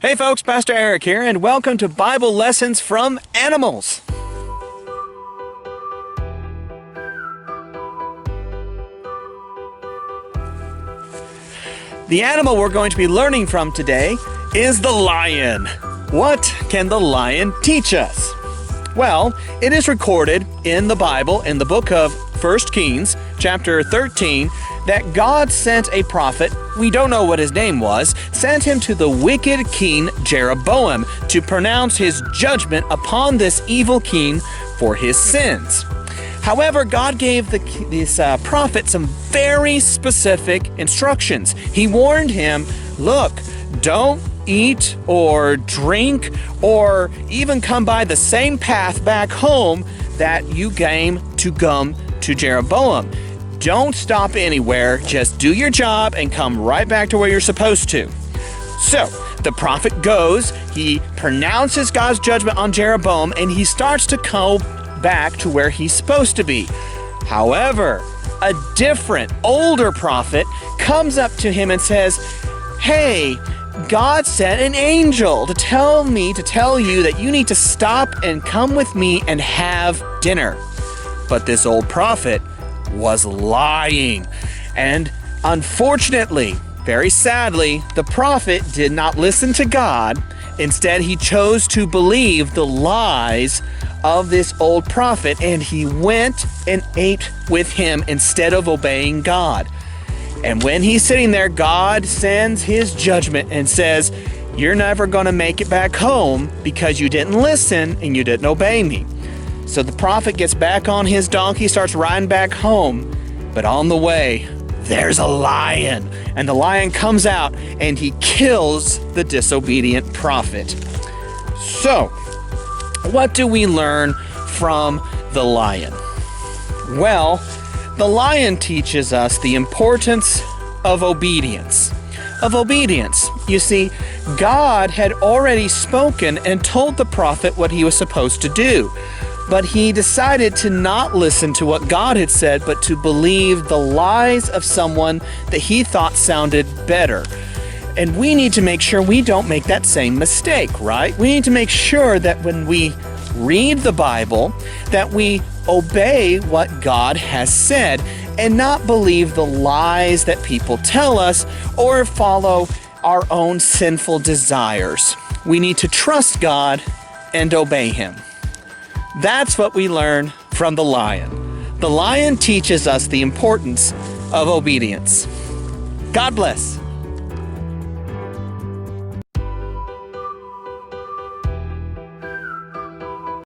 Hey folks, Pastor Eric here, and welcome to Bible Lessons from Animals. The animal we're going to be learning from today is the lion. What can the lion teach us? Well, it is recorded in the Bible, in the book of 1 Kings, chapter 13, that God sent a prophet, we don't know what his name was, sent him to the wicked king Jeroboam to pronounce his judgment upon this evil king for his sins. However, God gave this prophet some very specific instructions. He warned him, look, don't eat or drink or even come by the same path back home that you came to come to Jeroboam. Don't stop anywhere, just do your job and come right back to where you're supposed to. So, the prophet goes, he pronounces God's judgment on Jeroboam, and he starts to go back to where he's supposed to be. However, a different, older prophet comes up to him and says, hey, God sent an angel to tell you that you need to stop and come with me and have dinner. But this old prophet was lying. And unfortunately, very sadly, the prophet did not listen to God. Instead, he chose to believe the lies of this old prophet, and he went and ate with him instead of obeying God. And when he's sitting there, God sends his judgment and says, you're never going to make it back home because you didn't listen and you didn't obey me. So the prophet gets back on his donkey, starts riding back home, but on the way, there's a lion. And the lion comes out and he kills the disobedient prophet. So, what do we learn from the lion? Well, the lion teaches us the importance of obedience. You see, God had already spoken and told the prophet what he was supposed to do. But he decided to not listen to what God had said, but to believe the lies of someone that he thought sounded better. And we need to make sure we don't make that same mistake, right? We need to make sure that when we read the Bible, that we obey what God has said and not believe the lies that people tell us or follow our own sinful desires. We need to trust God and obey him. That's what we learn from the lion. The lion teaches us the importance of obedience. God bless.